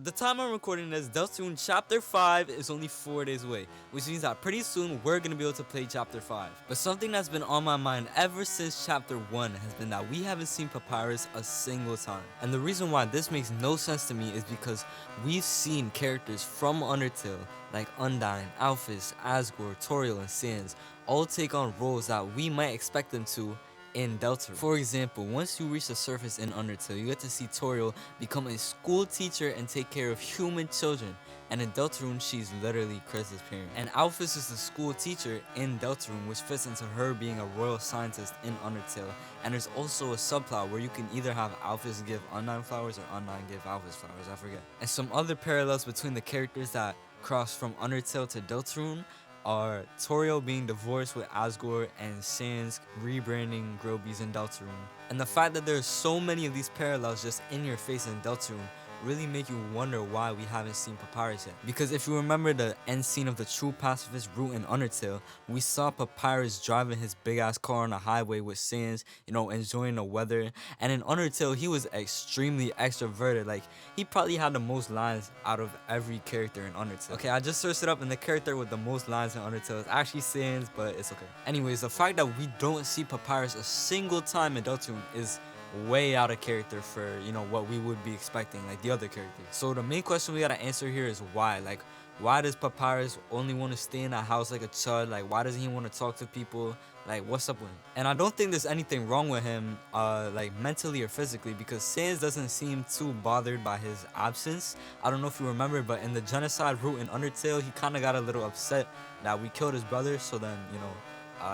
The time I'm recording this, Deltarune Chapter 5 is only 4 days away, which means that pretty soon we're gonna be able to play Chapter 5. But something that's been on my mind ever since Chapter 1 has been that we haven't seen Papyrus a single time. And the reason why this makes no sense to me is because we've seen characters from Undertale, like Undyne, Alphys, Asgore, Toriel, and Sans, all take on roles that we might expect them to in Deltarune. For example, once you reach the surface in Undertale, you get to see Toriel become a school teacher and take care of human children. And in Deltarune, she's literally Chris's parent. And Alphys is the school teacher in Deltarune, which fits into her being a royal scientist in Undertale. And there's also a subplot where you can either have Alphys give Undyne flowers or Undyne give Alphys flowers, I forget. And some other parallels between the characters that cross from Undertale to Deltarune are Toriel being divorced with Asgore and Sans rebranding Grobies in Deltarune. And the fact that there's so many of these parallels just in your face in Deltarune really make you wonder why we haven't seen Papyrus yet. Because if you remember the end scene of the True Pacifist route in Undertale, we saw Papyrus driving his big ass car on the highway with Sans, enjoying the weather. And in Undertale, he was extremely extroverted. Like, he probably had the most lines out of every character in Undertale. Okay, I just searched it up, and the character with the most lines in Undertale is actually Sans, but it's okay. Anyways, the fact that we don't see Papyrus a single time in Deltarune is way out of character for what we would be expecting, like the other characters. So the main question we gotta answer here is why. Like, why does Papyrus only want to stay in a house like a chud? Like, why doesn't he want to talk to people? Like, what's up with him? And I don't think there's anything wrong with him, like mentally or physically, because Sans doesn't seem too bothered by his absence. I don't know if you remember, but in the genocide route in Undertale, he kind of got a little upset that we killed his brother. So then,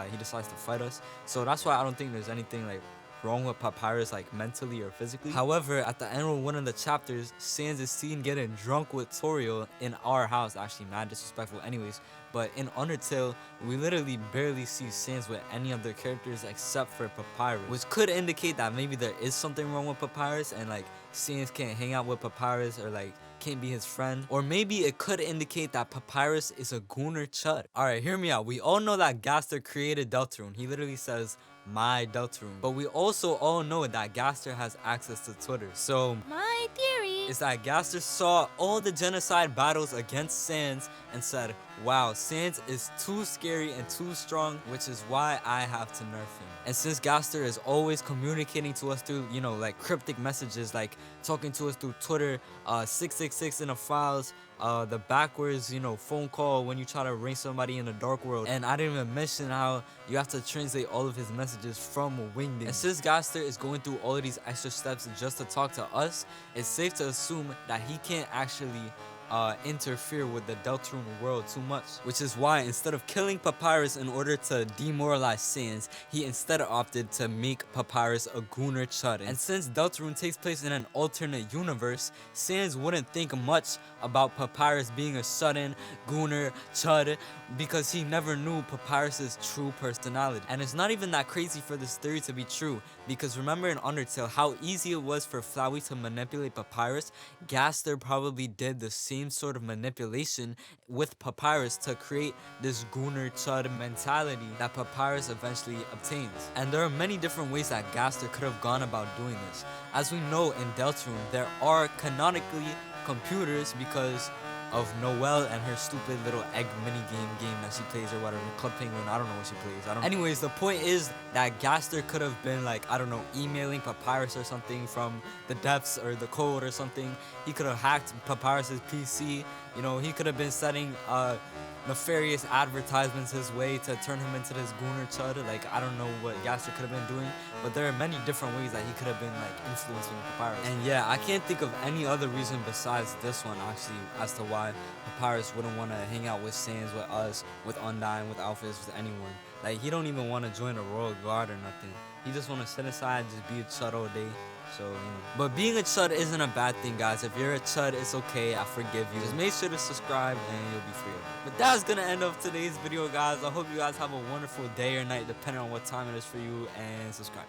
he decides to fight us. So that's why I don't think there's anything like wrong with Papyrus, like mentally or physically. However, at the end of one of the chapters, Sans is seen getting drunk with Toriel in our house. Actually, mad disrespectful anyways. But in Undertale, we literally barely see Sans with any other characters except for Papyrus, which could indicate that maybe there is something wrong with Papyrus and like Sans can't hang out with Papyrus or like can't be his friend. Or maybe it could indicate that Papyrus is a gooner chud. Alright, hear me out. We all know that Gaster created Deltarune. He literally says, "My Deltarune." But we also all know that Gaster has access to Twitter. So My theory is that Gaster saw all the genocide battles against Sans and said, "Wow, Sans is too scary and too strong, which is why I have to nerf him." And since Gaster is always communicating to us through, like cryptic messages, like talking to us through Twitter, 666 in the files, the backwards, phone call when you try to ring somebody in the dark world. And I didn't even mention how you have to translate all of his messages from Wingding. And since Gaster is going through all of these extra steps just to talk to us, it's safe to assume that he can't actually interfere with the Deltarune world too much, which is why instead of killing Papyrus in order to demoralize Sans, he instead opted to make Papyrus a gooner chud. And since Deltarune takes place in an alternate universe, Sans wouldn't think much about Papyrus being a sudden gooner chud because he never knew Papyrus's true personality. And it's not even that crazy for this theory to be true, because remember in Undertale how easy it was for Flowey to manipulate Papyrus? Gaster probably did the same sort of manipulation with Papyrus to create this gooner chud mentality that Papyrus eventually obtains. And there are many different ways that Gaster could have gone about doing this. As we know in Deltarune, there are canonically computers because of Noelle and her stupid little egg mini game that she plays or whatever. Club Penguin, I don't know what she plays. Anyways, the point is that Gaster could have been like, I don't know, emailing Papyrus or something from the depths or the code or something. He could have hacked Papyrus's PC. He could have been setting nefarious advertisements his way to turn him into this gooner chud. Like, I don't know what Gaster could have been doing, but there are many different ways that he could have been like influencing Papyrus. And yeah, I can't think of any other reason besides this one actually as to why Papyrus wouldn't want to hang out with Sans, with us, with Undyne, with Alphys, with anyone. Like, he don't even want to join a royal guard or nothing. He just want to sit inside and just be a chud all day. So, But being a chud isn't a bad thing, guys. If you're a chud, it's okay. I forgive you. Just make sure to subscribe and you'll be free of it. But that's gonna end up today's video, guys. I hope you guys have a wonderful day or night, depending on what time it is for you, and subscribe.